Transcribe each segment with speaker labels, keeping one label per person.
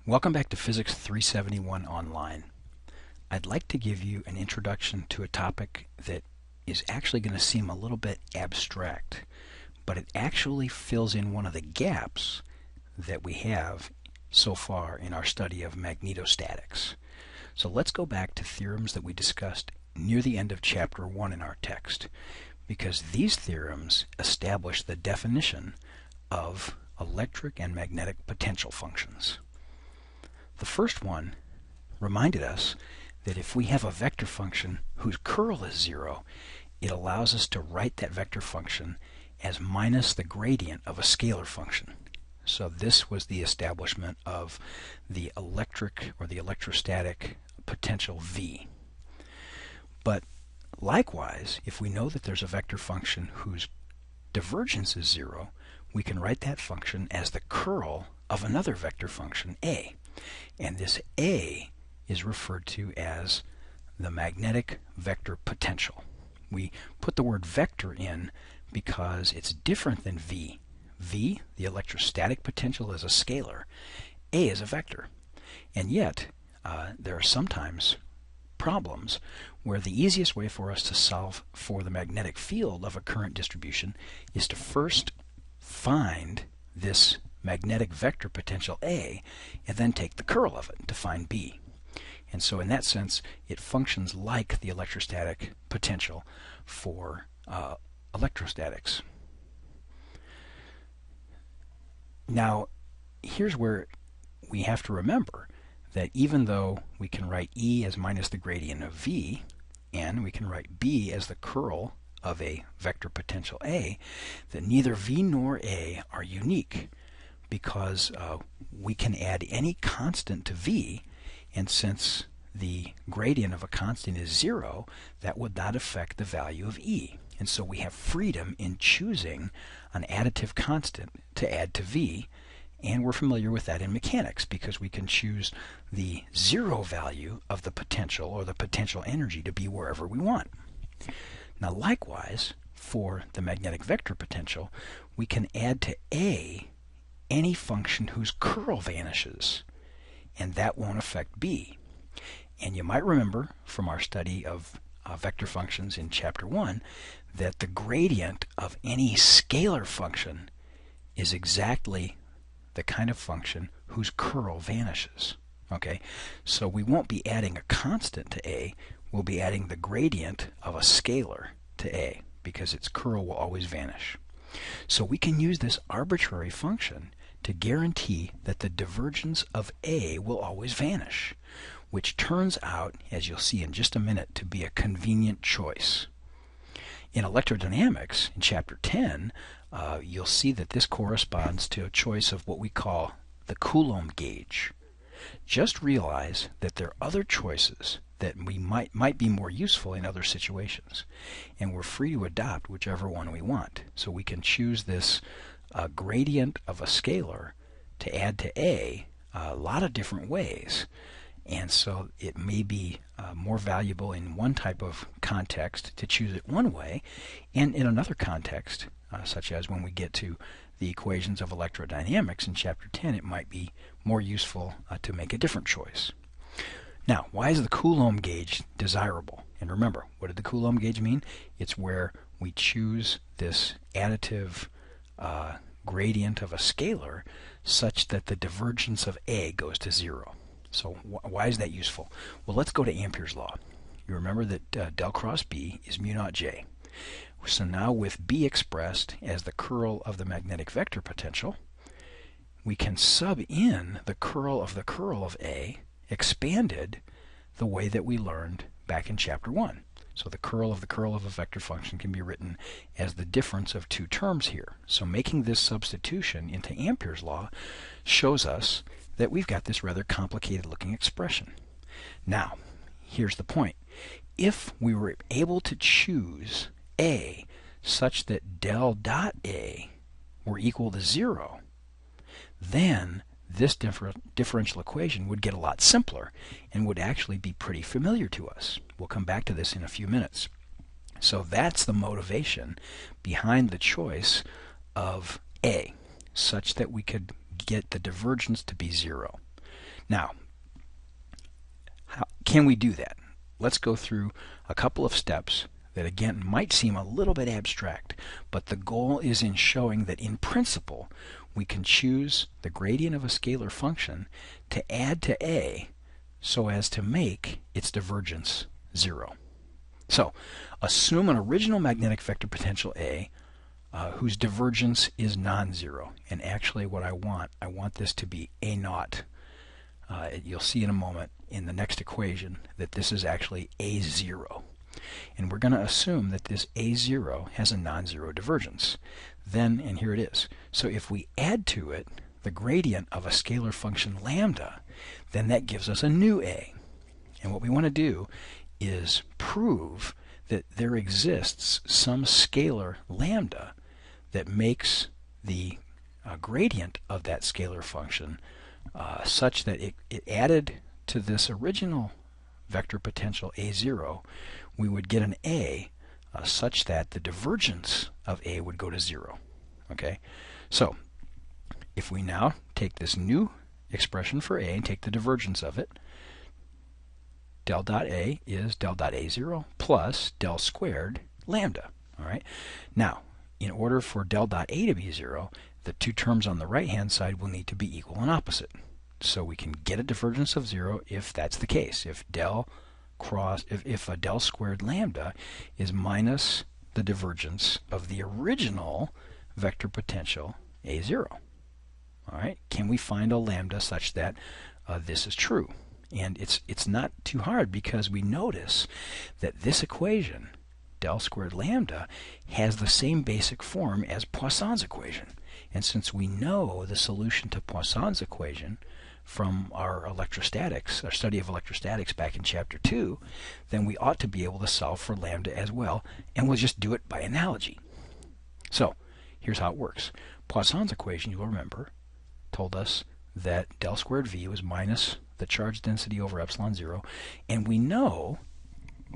Speaker 1: Welcome back to Physics 371 Online. I'd like to give you an introduction to a topic that is actually going to seem a little bit abstract, but it actually fills in one of the gaps that we have so far in our study of magnetostatics. So let's go back to theorems that we discussed near the end of Chapter 1 in our text, because these theorems establish the definition of electric and magnetic potential functions. The first one reminded us that if we have a vector function whose curl is zero, it allows us to write that vector function as minus the gradient of a scalar function. So this was the establishment of the electric or the electrostatic potential V. But likewise, if we know that there's a vector function whose divergence is zero, we can write that function as the curl of another vector function A. And this A is referred to as the magnetic vector potential. We put the word vector in because it's different than V. V, the electrostatic potential, is a scalar. A is a vector. And yet, there are sometimes problems where the easiest way for us to solve for the magnetic field of a current distribution is to first find this magnetic vector potential A and then take the curl of it to find B. And so in that sense, it functions like the electrostatic potential for electrostatics. Now, here's where we have to remember that even though we can write E as minus the gradient of V, and we can write B as the curl of a vector potential A, that neither V nor A are unique, because we can add any constant to V, and since the gradient of a constant is zero, that would not affect the value of E. And so we have freedom in choosing an additive constant to add to V, and we're familiar with that in mechanics because we can choose the zero value of the potential or the potential energy to be wherever we want. Now likewise, for the magnetic vector potential, we can add to A any function whose curl vanishes, and that won't affect B. And you might remember from our study of vector functions in Chapter 1 that the gradient of any scalar function is exactly the kind of function whose curl vanishes. Okay, so we won't be adding a constant to A, we'll be adding the gradient of a scalar to A because its curl will always vanish. So we can use this arbitrary function to guarantee that the divergence of A will always vanish, which turns out, as you'll see in just a minute, to be a convenient choice. In electrodynamics, in Chapter 10, you'll see that this corresponds to a choice of what we call the Coulomb Gauge. Just realize that there are other choices that we might be more useful in other situations, and we're free to adopt whichever one we want. So we can choose this gradient of a scalar to add to A a lot of different ways, and so it may be more valuable in one type of context to choose it one way, and in another context, such as when we get to the equations of electrodynamics in Chapter 10, it might be more useful to make a different choice. Now, why is the Coulomb gauge desirable? And remember, what did the Coulomb gauge mean? It's where we choose this additive gradient of a scalar such that the divergence of A goes to zero. So why is that useful? Well, let's go to Amperes Law. You remember that del cross B is mu naught J. So now with B expressed as the curl of the magnetic vector potential, we can sub in the curl of A expanded the way that we learned back in Chapter 1. So the curl of a vector function can be written as the difference of two terms here. So making this substitution into Amperes Law shows us that we've got this rather complicated looking expression. Now, here's the point. If we were able to choose A such that del dot A were equal to zero, then this differential equation would get a lot simpler and would actually be pretty familiar to us. We'll come back to this in a few minutes. So that's the motivation behind the choice of A, such that we could get the divergence to be zero. Now, can we do that? Let's go through a couple of steps that again might seem a little bit abstract, but the goal is in showing that in principle we can choose the gradient of a scalar function to add to A so as to make its divergence 0. So assume an original magnetic vector potential A whose divergence is non-zero. And actually what I want this to be A naught. You'll see in a moment in the next equation that this is actually A0. And we're going to assume that this A0 has a non-zero divergence. Then, and here it is, so if we add to it the gradient of a scalar function lambda, then that gives us a new A. And what we want to do is prove that there exists some scalar lambda that makes the gradient of that scalar function such that it added to this original vector potential A0, we would get an A such that the divergence of A would go to 0. Okay, so if we now take this new expression for A and take the divergence of it, del dot A is del dot A0 plus del squared lambda. All right. Now, in order for del dot A to be 0, the two terms on the right-hand side will need to be equal and opposite. So we can get a divergence of 0 if that's the case. If a del squared lambda is minus the divergence of the original vector potential A0. All right. Can we find a lambda such that this is true? And it's not too hard because we notice that this equation, del squared lambda, has the same basic form as Poisson's equation. And since we know the solution to Poisson's equation from our electrostatics, our study of electrostatics back in Chapter 2, then we ought to be able to solve for lambda as well, and we'll just do it by analogy. So, here's how it works. Poisson's equation, you'll remember, told us that del squared V was minus the charge density over epsilon 0, and we know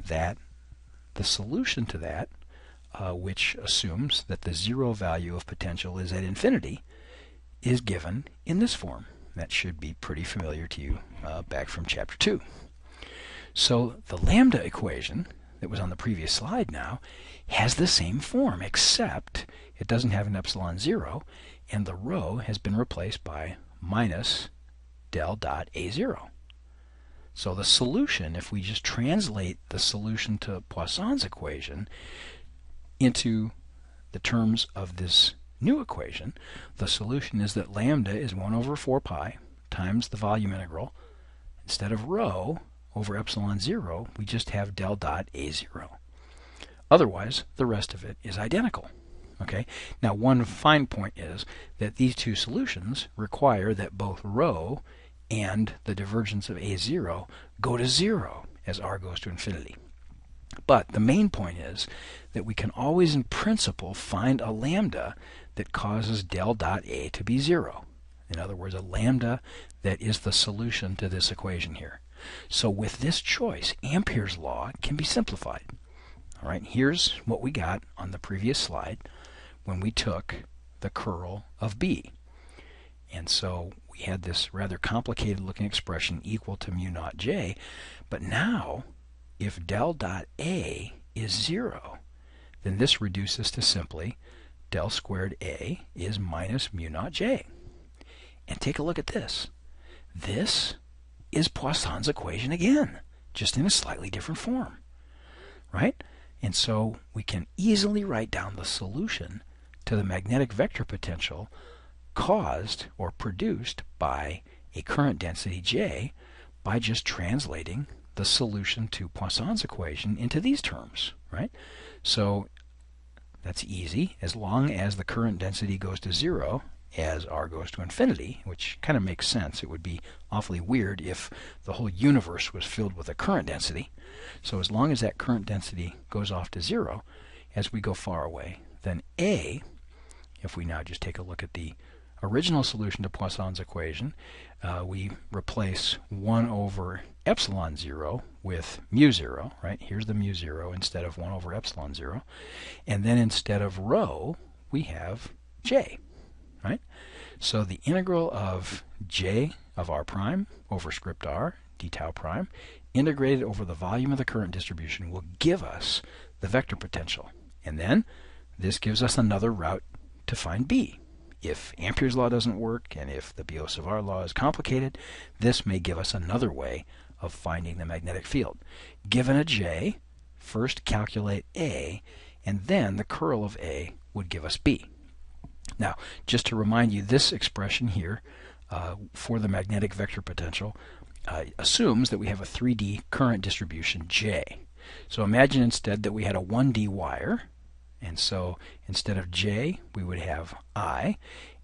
Speaker 1: that the solution to that, which assumes that the 0 value of potential is at infinity, is given in this form. That should be pretty familiar to you back from Chapter 2. So the lambda equation that was on the previous slide now has the same form, except it doesn't have an epsilon 0, and the rho has been replaced by minus del dot A0. So the solution, if we just translate the solution to Poisson's equation into the terms of this new equation, the solution is that lambda is 1 over 4 pi times the volume integral. Instead of rho over epsilon 0, we just have del dot A0. Otherwise, the rest of it is identical. Okay. Now, one fine point is that these two solutions require that both rho and the divergence of A0 go to 0 as r goes to infinity. But the main point is that we can always in principle find a lambda that causes del dot A to be 0. In other words, a lambda that is the solution to this equation here. So with this choice, Amperes law can be simplified. All right, here's what we got on the previous slide when we took the curl of B. And so we had this rather complicated looking expression equal to mu naught J, but now if del dot A is 0, then this reduces to simply del squared A is minus mu naught J. And take a look at this. This is Poisson's equation again, just in a slightly different form, right? And so we can easily write down the solution to the magnetic vector potential caused or produced by a current density J by just translating the solution to Poisson's equation into these terms, right? So that's easy as long as the current density goes to 0 as r goes to infinity, which kind of makes sense. It would be awfully weird if the whole universe was filled with a current density. So as long as that current density goes off to 0 as we go far away, then A, if we now just take a look at the original solution to Poisson's equation, we replace 1 over epsilon 0 with mu 0, right? Here's the mu 0 instead of 1 over epsilon 0. And then instead of rho, we have J, right? So the integral of of r prime over script r, d tau prime, integrated over the volume of the current distribution will give us the vector potential. And then this gives us another route to find B. If Amperes Law doesn't work, and if the Biot-Savart law is complicated, this may give us another way of finding the magnetic field. Given a J, first calculate A, and then the curl of A would give us B. Now, just to remind you, this expression here for the magnetic vector potential assumes that we have a 3D current distribution J. So imagine instead that we had a 1D wire, and so instead of J, we would have I,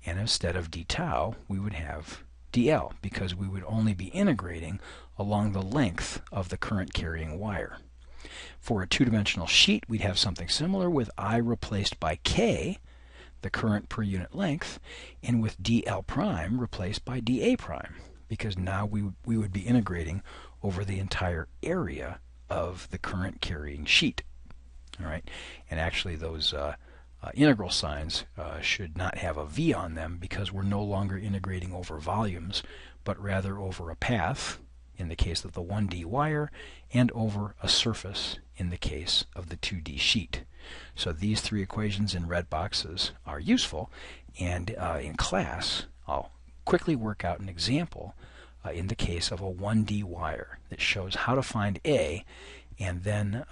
Speaker 1: and instead of d tau, we would have dl, because we would only be integrating along the length of the current carrying wire. For a two-dimensional sheet, we'd have something similar with I replaced by K, the current per unit length, and with dl prime replaced by dA prime, because now we would be integrating over the entire area of the current carrying sheet. All right, and actually those integral signs should not have a V on them, because we're no longer integrating over volumes, but rather over a path in the case of the 1D wire, and over a surface in the case of the 2D sheet. So these three equations in red boxes are useful, and in class I'll quickly work out an example in the case of a 1D wire that shows how to find A, and then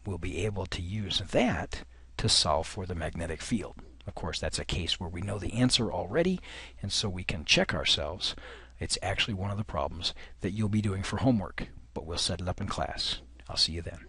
Speaker 1: we'll be able to use that to solve for the magnetic field. Of course, that's a case where we know the answer already, and so we can check ourselves. It's actually one of the problems that you'll be doing for homework, but we'll set it up in class. I'll see you then.